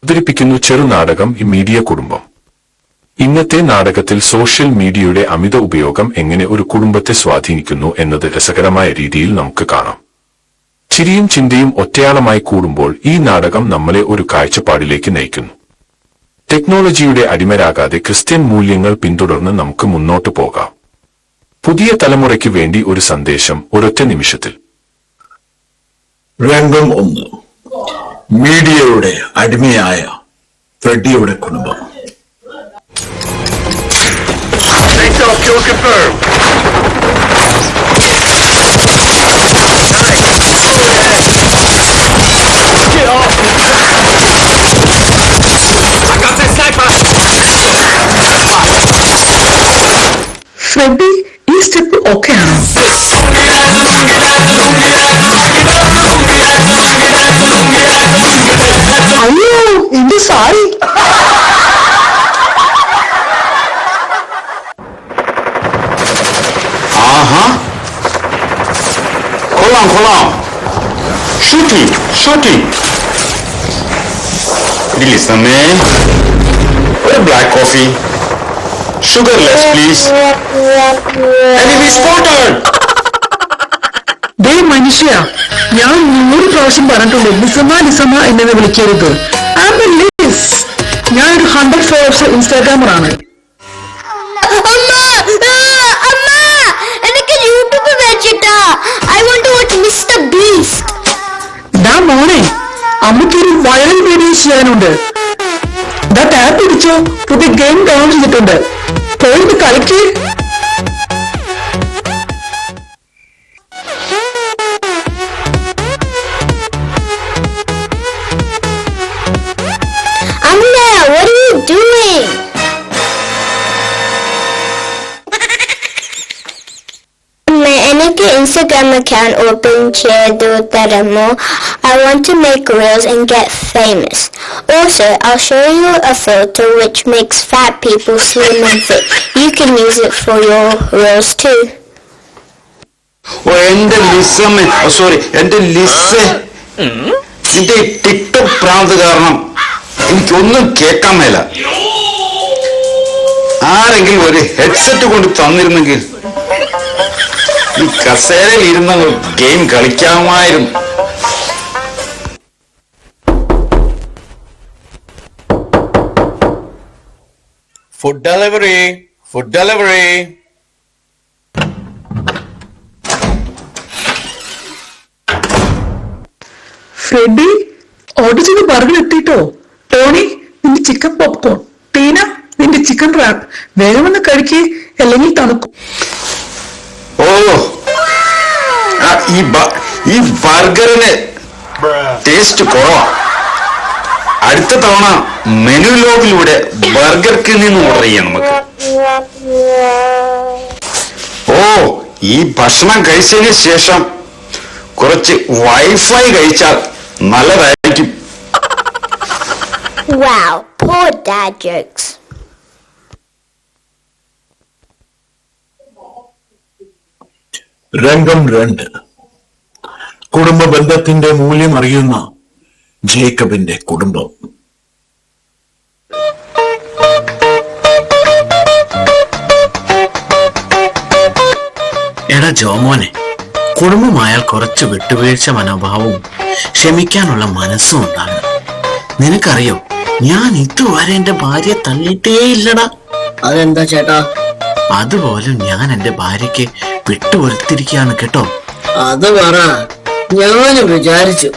അവതരിപ്പിക്കുന്നു ചെറുനാടകം ഈ മീഡിയ കുടുംബം. ഇന്നത്തെ നാടകത്തിൽ സോഷ്യൽ മീഡിയയുടെ അമിത ഉപയോഗം എങ്ങനെ ഒരു കുടുംബത്തെ സ്വാധീനിക്കുന്നു എന്നത് രസകരമായ രീതിയിൽ നമുക്ക് കാണാം. ചിരിയും ചിന്തയും ഒറ്റയാളമായി കൂടുമ്പോൾ ഈ നാടകം നമ്മളെ ഒരു കാഴ്ചപ്പാടിലേക്ക് നയിക്കുന്നു. ടെക്നോളജിയുടെ അടിമരാകാതെ ക്രിസ്ത്യൻ മൂല്യങ്ങൾ പിന്തുടർന്ന് നമുക്ക് മുന്നോട്ടു പോകാം. പുതിയ തലമുറയ്ക്ക് വേണ്ടി ഒരു സന്ദേശം ഒരൊറ്റ നിമിഷത്തിൽ. രംഗം 1. മീഡിയയുടെ അടിമയായ ഫ്രെഡിയുടെ കുടുംബം. ഫ്രെഡി, ഈ സ്റ്റെപ്പ് ഓക്കെ ആണോ? അയ്യോ, എന്റെ സാരി. ആഹാ, കൊള്ളാം കൊള്ളാം. ഷൂട്ടിംഗ്. ലിസണേ, ഒരു black coffee. Sugarless, please. Enemy spotted. ദേ മനുഷ്യ, ഞാൻ 100 പ്രാവശ്യം പറഞ്ഞിട്ടുണ്ട് ലിസമ്മ എന്നെ വിളിക്കരുത്. ഞാൻ ഒരു 100 ഫോളോവേഴ്സ് ഇൻസ്റ്റാഗ്രാമറാണ്. മോനെ, അമ്മയ്ക്കൊരു വൈറൽ വീഡിയോ ചെയ്യാനുണ്ട്. ടാപ്പ് പിടിച്ചോ, പുതിയ ഗെയിം ഡൗൺലോഡ് ചെയ്തിട്ടുണ്ട്. പോയിട്ട് കളിക്ക്. എനിക്ക് Instagram account open ചെയ്തു തരാമോ? I want to make reels and get famous. Also, I'll show you a filter which makes fat people slim and fit. You can use it for your reels too. എന്റെ Liz, നിന്റെ TikTok പ്രാന്ത് കാരണം എനിക്കൊന്നും കേൾക്കാൻ മേല. ആരെങ്കിലും ഒരു headset കൊണ്ട് തന്നിരുന്നെങ്കിൽ ഈ കസേരയിൽ ഇരുന്ന ഗെയിം കളിക്കാമായിരുന്നു. Food delivery. ഫ്രെഡി, ഓർഡർ ചെയ്ത് ബർഗർ എത്തിട്ടോ. ടോണി, നിന്റെ ചിക്കൻ പോപ്കോൺ. ടീന, നിന്റെ ചിക്കൻ റാപ്പ്. വേഗം വന്ന് കഴിക്കേ, അല്ലെങ്കിൽ തണുക്കും. ഓ, ഈ ബർഗറിന് ടേസ്റ്റ് കുറവാ. അടുത്ത തവണ മെനു ലോഗിലൂടെ ബർഗർ കിങ്ങിൽ നിന്ന് ഓർഡർ ചെയ്യാം നമുക്ക്. ഓ, ഈ ഭക്ഷണം കഴിച്ചതിന് ശേഷം കുറച്ച് വൈഫൈ കഴിച്ചാൽ നല്ലതായിരിക്കും. Wow, poor dad jokes. രംഗം 2. കുടുംബ ബന്ധത്തിന്റെ മൂല്യം അറിയുന്ന ജേക്കബിന്റെ കുടുംബം. എടാ ജോമോനെ, കുടുംബമായാൽ കുറച്ച് വിട്ടുവീഴ്ച മനോഭാവവും ക്ഷമിക്കാനുള്ള മനസ്സും ഉണ്ടാകണം. നിനക്കറിയോ, ഞാൻ ഇതുവരെ എന്റെ ഭാര്യയെ തള്ളിയിട്ടേ ഇല്ലടാ. അതെന്താ ചേട്ടാ? അതുപോലെ ഞാൻ എന്റെ ഭാര്യയ്ക്ക് വിട്ടുകൊടുത്തിരിക്കുകയാണ് കേട്ടോ. അത് പറ. ഞാനും വിചാരിച്ചു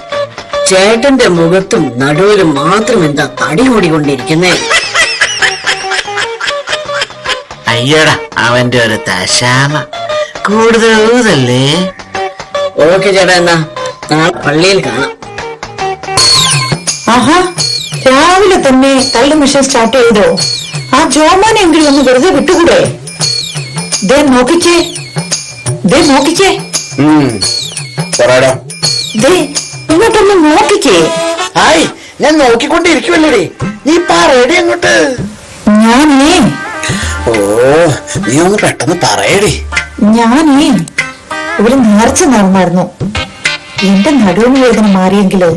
ചേട്ടന്റെ മുഖത്തും നടുവിലും മാത്രം എന്താ തടി കൂടിക്കൊണ്ടിരിക്കുന്നേ. അയ്യടാ, അവന്റെ ഒരു തശാമ കൂടുതലല്ലേ. ഓക്കെ ചേട്ടാ, എന്നാ നാളെ പള്ളിയിൽ കാണാം. ആഹാ, രാവിലെ തന്നെ തള്ളു മിഷൻ സ്റ്റാർട്ട് ചെയ്തോ? ആ ജോമോനെങ്കിലും ഒന്ന് വെറുതെ വിട്ടുകൂടെ? ദേ നോക്കിക്കേ. ഇങ്ങോട്ടൊന്ന് നോക്കിക്കേ. ഹായ്, ഞാൻ നോക്കിക്കൊണ്ടിരിക്കുവല്ലേ. നീ പറയടി അങ്ങോട്ട്. ഞാനേ നീ ഒന്ന് പെട്ടെന്ന് പറയടി. ഞാനേ ഒരു നേർച്ച നടന്നായിരുന്നു. എന്റെ നടുവിന് വേദന മാറിയെങ്കിലോ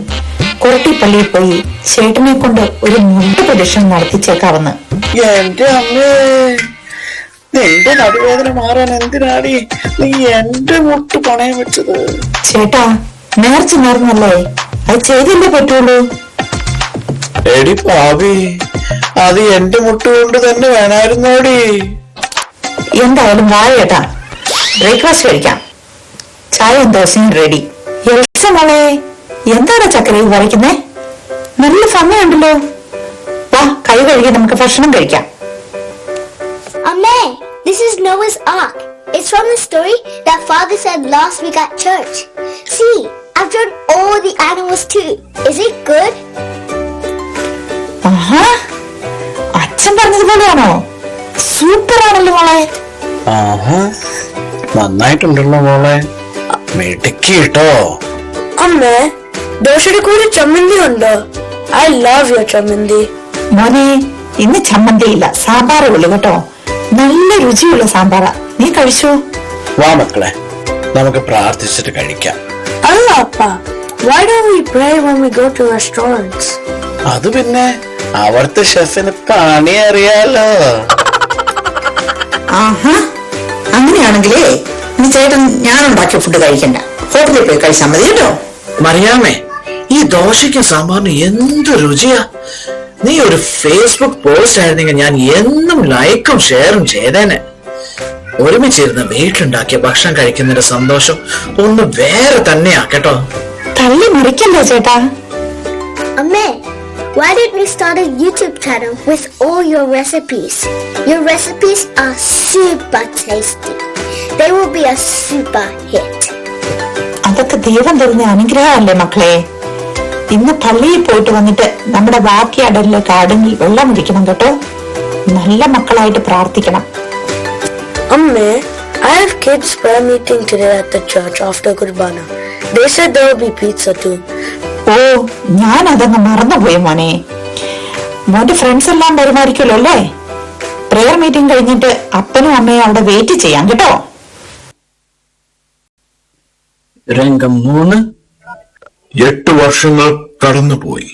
കൊരട്ടിപ്പള്ളിയിൽ പോയി ചേട്ടനെ കൊണ്ട് ഒരു മുണ്ട് പ്രദക്ഷിണം നടത്തിച്ചേക്കാവുന്ന. എന്റെ അമ്മേ, നിന്റെ നടുവേദന മാറാൻ എന്തിനാടി നീ എന്റെ മുട്ട് പണയം വെച്ചത്? ചേട്ടാ, നേർച്ച നേർന്നല്ലേ, അത് ചെയ്തല്ലേ പറ്റുള്ളൂ. എടി പാവി, അത് എന്റെ മുട്ട് കൊണ്ട് തന്നെ വേണമായിരുന്നോടി. എന്തായാലും വാ ചേട്ടാ, ബ്രേക്ക്ഫാസ്റ്റ് കഴിക്കാം. ചായയും ദോശയും റെഡി. എൽസ മോളെ, എന്താണ് ചക്കരയിൽ വരയ്ക്കുന്നേ? നല്ല സമയമുണ്ടല്ലോ. വാ, കൈ കഴുകി നമുക്ക് ഭക്ഷണം കഴിക്കാം. Amme, this is Noah's Ark. It's from the story that Father said last week at church. See, I've drawn all the animals too. Is it good? ആഹാ, അച്ഛൻ പറഞ്ഞതുപോലെയാണോ? സൂപ്പർ ആണല്ലോ മോളെ. ആഹാ, നന്നായിട്ടുണ്ടല്ലോ മോളെ, മിടുക്കി കേട്ടോ. അമ്മേ, ദോശയുടെ കൂടെ ചമ്മന്തി ഉണ്ടോ? ഐ ലവ് യുവർ ചമ്മന്തി. മോനെ, ഇന്ന് ചമ്മന്തിയില്ല, സാമ്പാറേ ഉള്ളു കേട്ടോ. നല്ല രുചിയുള്ള സാമ്പാറാ, നീ കഴിച്ചോ? വാ മക്കളെ, നമുക്ക് പ്രാർത്ഥിച്ചിട്ട് കഴിക്കാം. അല്ല അപ്പ, why don't we pray when we go to restaurants? അത് പിന്നെ അവിടുത്തെ ഷെഫിന് പണി അറിയാലോ. ആഹാ, അങ്ങനെയാണെങ്കിലേ നീ ചേട്ടൻ ഞാൻ ഉണ്ടാക്കിയ ഫുഡ് കഴിക്കണ്ട, ഹോട്ടലിൽ പോയി കഴിച്ചാൽ മതി കേട്ടോ. മറിയാമേ, ഈ ദോശയ്ക്കും സാമ്പാറിന് എന്ത് രുചിയാ. നീ ഒരു ഫേസ്ബുക്ക് പോസ്റ്റ് ആയിരുന്നെങ്കിൽ ഞാൻ എന്നും ലൈക്കും ഷെയറും ചെയ്തേനെ. ഒരുമിച്ചിരുന്ന് വീട്ടിലുണ്ടാക്കിയ ഭക്ഷണം കഴിക്കുന്നതിന്റെ സന്തോഷം ഒന്ന് വേറെ തന്നെയാ കേട്ടോ. തള്ളി മറിക്കല്ലേ ചേട്ടാ. Amme, why didn't we start a YouTube channel with all your recipes? Your recipes are super tasty. They will be a super hit. അതൊക്കെ ദൈവം തരുന്ന അനുഗ്രഹമല്ലേ മക്കളെ. ഇന്ന് പള്ളിയിൽ പോയിട്ട് വന്നിട്ട് നമ്മുടെ ബാക്കി അടലിലെ കാടുങ്ങിൽ വെള്ളം ഒഴിക്കണം കേട്ടോ. നല്ല മക്കളായിട്ട് പ്രാർത്ഥിക്കണം. Amme, I have kids prayer meeting today at the church after Gurbana. They said there will be pizza too. ഓ, ഞാൻ അതങ്ങ് മറന്നുപോയി മോനെ. മോന്റെ ഫ്രണ്ട്സ് എല്ലാം വരുമായിരിക്കുമല്ലോ അല്ലേ? പ്രെയർ മീറ്റിംഗ് കഴിഞ്ഞിട്ട് അപ്പനും അമ്മയും അവിടെ വെയിറ്റ് ചെയ്യാം കേട്ടോ. രംഗം 3. 8 വർഷങ്ങൾ കടന്നുപോയി.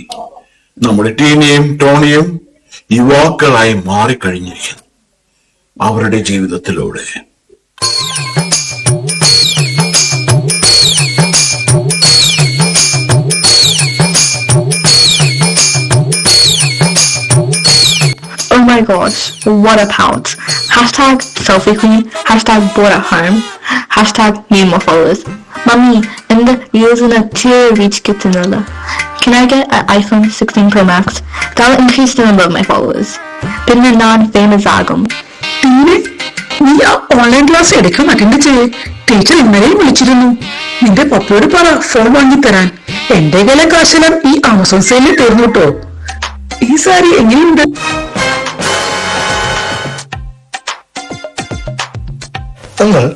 നമ്മുടെ ടീനയും ടോണിയും യുവാക്കളായി മാറിക്കഴിഞ്ഞിരിക്കുന്നു. അവരുടെ ജീവിതത്തിലൂടെ Oh my gosh, what a pounce. Hashtag selfie queen, hashtag bored at home, hashtag need more followers. Mummy, in the reels in a tier reach gets another. Can I get an iPhone 16 Pro Max? That'll increase the number of my followers. പിന്നെ non-famous ആകും. നീ ആ online class എടുക്കും attend ചെയ്യേ. Teacher ഇന്നലെയും വിളിച്ചിരുന്നു. നിന്റെ പപ്പയോട് പറ ഫോൺ വാങ്ങിത്തരാൻ. എന്റെ കയ്യിലെ കാശെല്ലാം ഈ ആമസോൺ സെയിലിൽ തീർന്നു കേട്ടോ. ഈ സാരി എങ്ങനെയുണ്ട്? Uncle,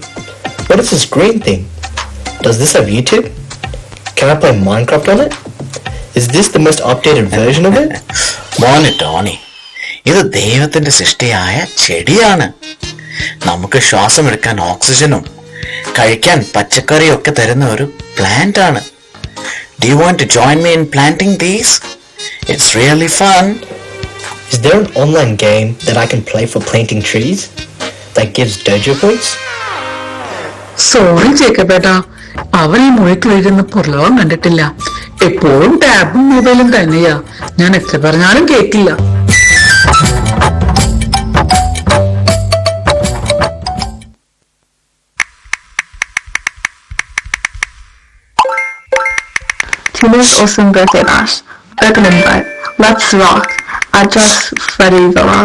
what is this green thing? Does this have YouTube? Can I play Minecraft on it? Is this the most updated version of it? മോനെ ടോണി, ഇത് ദൈവത്തിന്റെ സൃഷ്ടിയായ ചെടിയാണ്. നമുക്ക് ശ്വാസം എടുക്കാൻ ഓക്സിജനും കഴിക്കാൻ പച്ചക്കറിയും ഒക്കെ തരുന്ന ഒരു പ്ലാന്റ് ആണ്. Do you want to join me in planting these? It's really fun. Is there an online game that I can play for planting trees that gives dojo points? Sorry ജേക്കബേട്ടാ, അവൻ ഈ മുറിക്കുള്ളിരുന്ന് പുറലോകം കണ്ടിട്ടില്ല. എപ്പോഴും ടാബും മൊബൈലും തന്നെയാ. ഞാൻ എത്ര പറഞ്ഞാലും കേട്ടില്ല. Tina's awesome birthday bash. Open invite. Let's rock. I just Freddy Villa.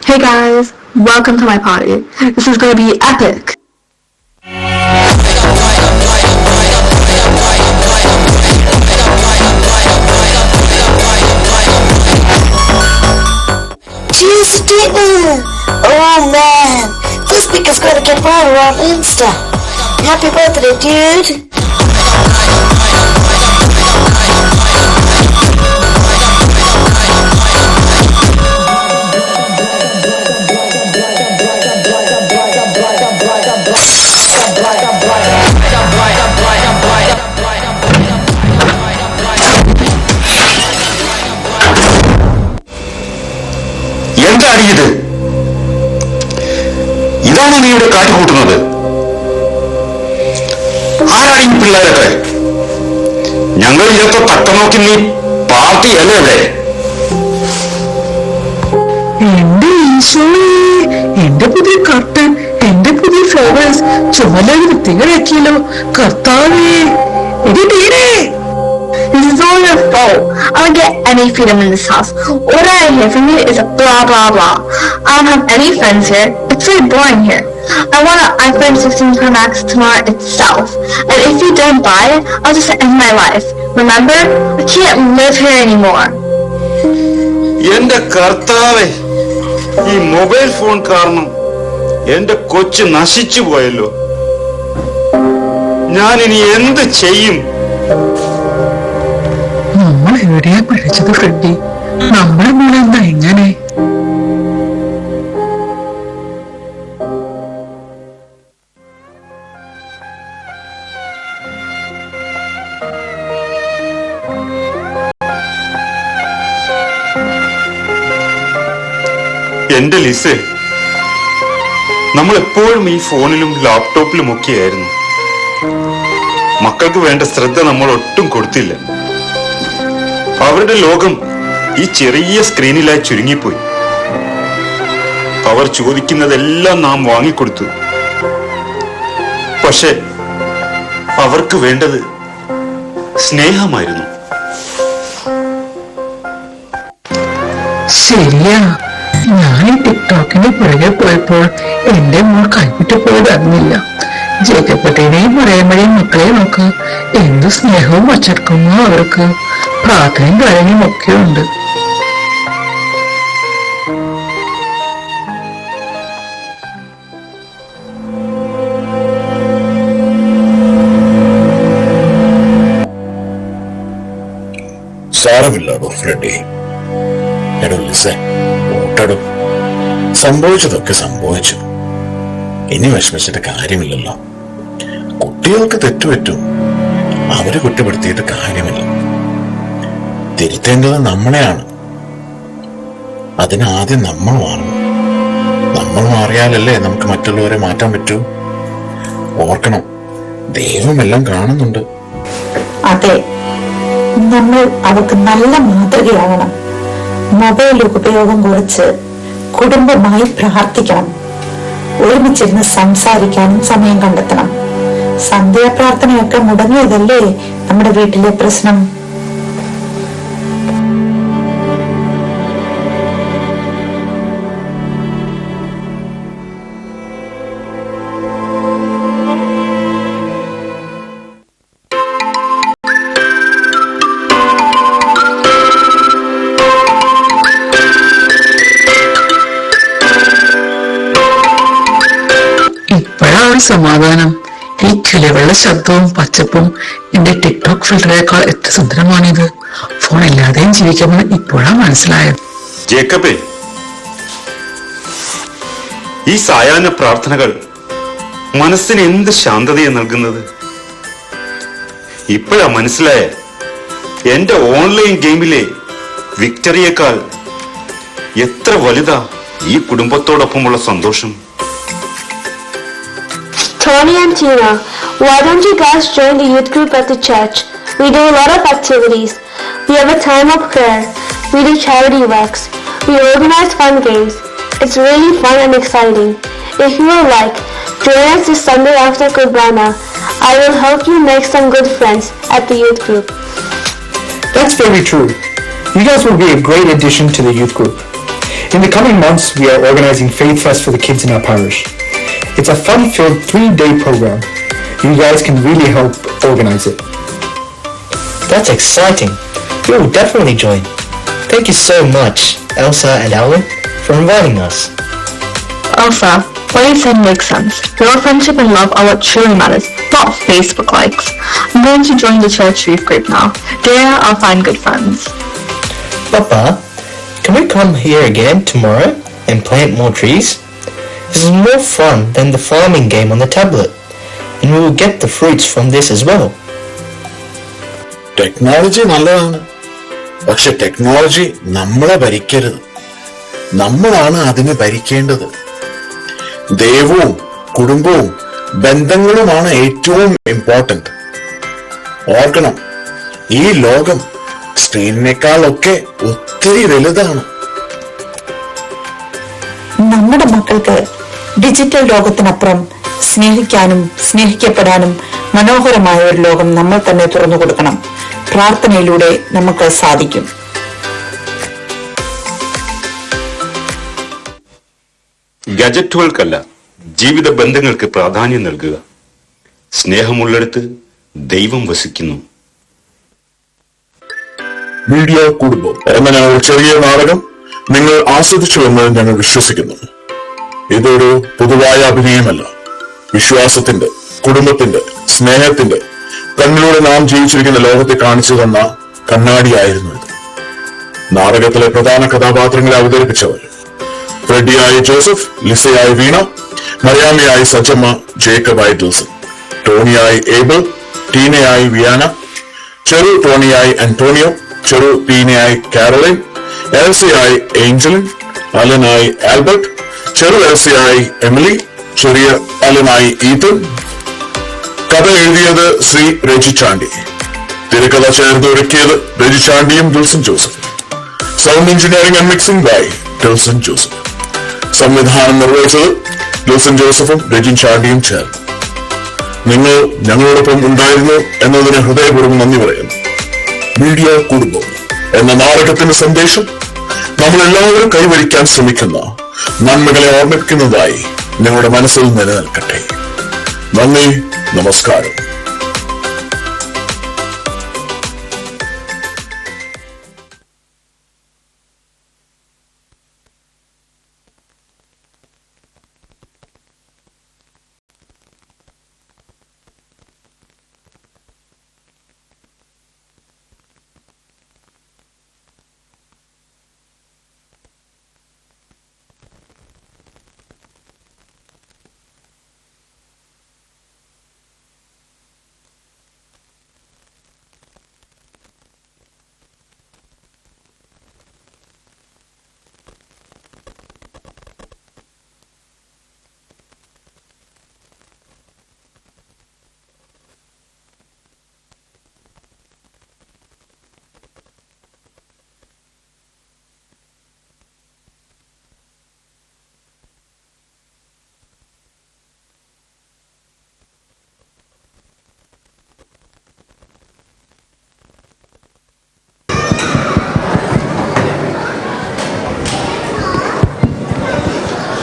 Hey guys, welcome to my party. This is going to be epic. Cheers to dinner! Oh man, this week is going to get viral on Insta. Happy birthday, dude! എന്താടി ഇത്? ഇതാണോ നീ ഇവിടെ കാട്ടിക്കൂട്ടുന്നത്? ആരാണ് ഈ പിള്ളേരൊക്കെ? ഞങ്ങൾ ഇതൊക്കെ തട്ട നോക്കി നീ പാർട്ടിയല്ലേ ഇവിടെ? എന്റെ ഈശോയെ, എന്റെ പുതിയ കർട്ടൻ, എന്റെ പുതിയ ഫ്ലവേഴ്സ് ചുമലൊരു വൃത്തികളാക്കിയല്ലോ. കർത്താവേ, ഇത് തീരെ. This is all your fault. I don't get any freedom in this house. All I hear from you is a blah blah blah. I don't have any friends here. It's very boring here. I want an iPhone 16 Pro Max tomorrow itself. And if you don't buy it, I'll just end my life. Remember? I can't live here anymore. എന്റെ കർത്താവേ, ഈ mobile phone കാരണം എന്റെ കൊച്ചു നശിച്ചു പോയല്ലോ. ഞാൻ ഇനി എന്ത് ചെയ്യും? നമ്മൾ എവിടെയാ പഠിച്ചത് ഫ്രെഡി? നമ്മുടെ മോളെ എന്താ എങ്ങനെ? എന്റെ ലിസേ, നമ്മൾ എപ്പോഴും ഈ ഫോണിലും ലാപ്ടോപ്പിലും ഒക്കെയായിരുന്നു. മക്കൾക്ക് വേണ്ട ശ്രദ്ധ നമ്മൾ ഒട്ടും കൊടുത്തില്ല. അവരുടെ ലോകം ഈ ചെറിയ സ്ക്രീനിലായി ചുരുങ്ങിപ്പോയി. അവർ ചോദിക്കുന്നതെല്ലാം നാം വാങ്ങിക്കൊടുത്തു. പക്ഷെ അവർക്ക് വേണ്ടത് സ്നേഹമായിരുന്നു. ശരിയാ, ഞാൻ ഈ ടിക്ടോക്കിന്റെ പുറകെ പോയപ്പോൾ എന്റെ മോൾ കൈവിട്ടു പോയത് അറിഞ്ഞില്ല. ജേക്കപ്പട്ടേനെയും മറിയമ്മയും മക്കളെ നോക്ക്, എന്ത് സ്നേഹവും അച്ചടക്കമോ അവർക്ക്. പ്രാർത്ഥനയും കാര്യങ്ങളും ഒക്കെ ഉണ്ട്. സാരമില്ലാടോ ഫ്രെഡി. എടോ ലിസേ, ഓട്ടടോ. സംഭവിച്ചതൊക്കെ സംഭവിച്ചു. ഇനി വിഷമിച്ചിട്ട് കാര്യമില്ലല്ലോ. കുട്ടികൾക്ക് തെറ്റുപറ്റും. അവരെ കുറ്റപ്പെടുത്തിയിട്ട് കാര്യമില്ല. തിരുത്തേണ്ടത് നമ്മളെയാണ്. അതിനാദ്യം നമ്മൾ മാറണം. നമ്മൾ മാറിയാലല്ലേ നമുക്ക് മറ്റുള്ളവരെ മാറ്റാൻ പറ്റൂ. ഓർക്കണം, ദൈവം എല്ലാം കാണുന്നുണ്ട്. അതെ, നമ്മൾ അവർക്ക് നല്ല മാതൃകയാകണം. മൊബൈൽ ഉപയോഗം കുറച്ച് കുടുംബമായി പ്രാർത്ഥിക്കണം. ഒരുമിച്ചിരുന്ന് സംസാരിക്കാനും സമയം കണ്ടെത്തണം. സന്ധ്യാപ്രാർത്ഥനയൊക്കെ മുടങ്ങിയതല്ലേ നമ്മുടെ വീട്ടിലെ പ്രശ്നം. ഇപ്പോഴാണ് സമാധാനം. ഈ കിളികളുടെ ശബ്ദവും പച്ചപ്പും എന്റെ ടിക്ടോക്ക് ഫിൽറ്ററേക്കാൾ എത്ര സുന്ദരമാണിത്. ഫോൺ ഇല്ലാതെയും ജീവിക്കാമെന്ന് ഇപ്പോഴാണ് മനസ്സിലായത്. ജേക്കബേ, ഈ സായാഹ്ന പ്രാർത്ഥനകൾ മനസ്സിന് എന്ത് ശാന്തതയെ നൽകുന്നത്. ഇപ്പോഴാ മനസ്സിലായ എന്റെ ഓൺലൈൻ ഗെയിമിലെ വിക്ടറിയേക്കാൾ എത്ര വലുതാ ഈ കുടുംബത്തോടൊപ്പമുള്ള സന്തോഷം. Tony and Tina, why don't you guys join the youth group at the church? We do a lot of activities. We have a time of prayer. We do charity works. We organize fun games. It's really fun and exciting. If you would like, join us this Sunday after Kurbana. I will help you make some good friends at the youth group. That's very true. You guys will be a great addition to the youth group. In the coming months, we are organizing Faith Fest for the kids in our parish. It's a fun-filled 3-day program. You guys can really help organize it. That's exciting. We will definitely join. Thank you so much, Elsa and Alan, for inviting us. Elsa, what you said makes sense. Your friendship and love are what truly matters, not Facebook likes. I'm going to join the church youth group now. There I'll find good friends. Papa, can we come here again tomorrow and plant more trees? This is more fun than the farming game on the tablet, and we will get the fruits from this as well. Technology നല്ലതാണ്, പക്ഷെ technology നമ്മളെ ഭരിക്കരുത്. നമ്മളാണ് അതിനെ ഭരിക്കേണ്ടത്. ദൈവവും കുടുംബവും ബന്ധങ്ങളുമാണ് ഏറ്റവും important. ഓർക്കണം, ഈ ലോകം സ്ക്രീനിനേക്കാളൊക്കെ ഒത്തിരി വലുതാണ്. നമ്മുടെ മക്കൾക്ക് ഡിജിറ്റൽ ലോകത്തിനപ്പുറം സ്നേഹിക്കാനും സ്നേഹിക്കപ്പെടാനും മനോഹരമായ ഒരു ലോകം നമ്മൾ തന്നെ തുറന്നു കൊടുക്കണം. പ്രാർത്ഥനയിലൂടെ നമുക്ക് സാധിക്കും. ഗജറ്റുകൾക്കല്ല, ജീവിത ബന്ധങ്ങൾക്ക് പ്രാധാന്യം നൽകുക. സ്നേഹമുള്ളിടത്ത് ദൈവം വസിക്കുന്നു. മീഡിയ കുടുംബം എന്ന ഞങ്ങളുടെ ചെറിയ നാടകം നിങ്ങൾ ആസ്വദിച്ചുവെന്ന് ഞങ്ങൾ വിശ്വസിക്കുന്നു. ഇതൊരു പൊതുവായ അഭിനയമല്ല. വിശ്വാസത്തിന്റെ, കുടുംബത്തിന്റെ, സ്നേഹത്തിന്റെ കണ്ണിലൂടെ നാം ജീവിച്ചിരിക്കുന്ന ലോകത്തെ കാണിച്ചു തന്ന കണ്ണാടിയായിരുന്നു ഇത്. നാടകത്തിലെ പ്രധാന കഥാപാത്രങ്ങളെ അവതരിപ്പിച്ചവർ ഫ്രെഡിയായി ജോസഫ്, ലിസയായി വീണ, മറിയാമിയായി സജമ്മ, ജേക്കബായി ഡിൽസൺ, ടോണിയായി ഏബിൾ, ടീനയായി വിയാന, ചെറു ടോണിയായി അന്റോണിയോ, ചെറു ടീനയായി കാരോലൈൻ, എൽസിയായി ഏഞ്ചലിൻ, അലനായി ആൽബർട്ട്, ചെറു എൽസിയായി എമിലി, ചെറിയ അലനായി ഈതൻ. കഥ എഴുതിയത് ശ്രീ രജി ചാണ്ടി. തിരക്കഥ ചേർത്ത് ഒരുക്കിയത് രജി ചാണ്ടിയും ഡിൽസൺ ജോസഫും. Sound engineering and mixing by Dilson Joseph. സംവിധാനം നിർവഹിച്ചത് ഡിൽസൺ ജോസഫും രജി ചാണ്ടിയും ചേർന്നു. നിങ്ങൾ ഞങ്ങളോടൊപ്പം ഉണ്ടായിരുന്നു എന്നതിന് ഹൃദയപൂർവ്വം നന്ദി പറയുന്നു. മീഡിയ കുടുംബം എന്ന നാടകത്തിന്റെ സന്ദേശം നമ്മളെല്ലാവരും കൈവരിക്കാൻ ശ്രമിക്കുന്ന നന്മകളെ ഓർമ്മിപ്പിക്കുന്നതായി ഞങ്ങളുടെ മനസ്സിൽ നിലനിൽക്കട്ടെ. നന്ദി, നമസ്കാരം.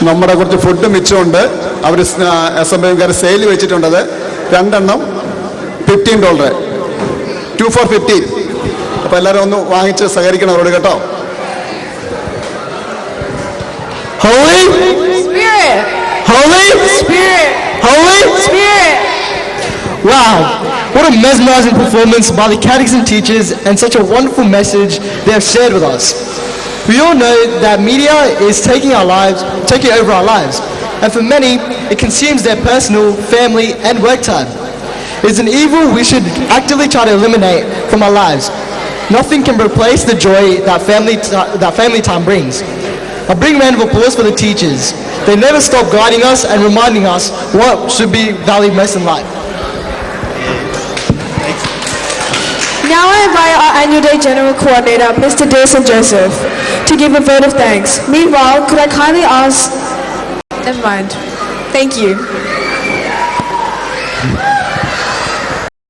നമ്മുടെ കുറച്ച് ഫുഡ് മിച്ചമുണ്ട്. അവർ SMBMകാർ സെയിൽ വെച്ചിട്ടുണ്ടത്. 2 എണ്ണം $15, 2 for $15. അപ്പോൾ എല്ലാവരും ഒന്ന് വാങ്ങിച്ച് സഹകരിക്കണം അവരോട് കേട്ടോ. Holy Spirit, Holy Spirit, Holy Spirit. Wow, what a mesmerizing performance by the catechism teachers and such a wonderful message they have shared with us. We all know that media is taking over our lives, and for many, it consumes their personal, family, and work time. It's an evil we should actively try to eliminate from our lives. Nothing can replace the joy that family time brings. A big round of applause for the teachers. They never stop guiding us and reminding us what should be valued most in life. Now I invite our annual day general coordinator, Mr. Dilson Joseph, to give a vote of thanks. Meanwhile, could I kindly ask... Never mind. Thank you.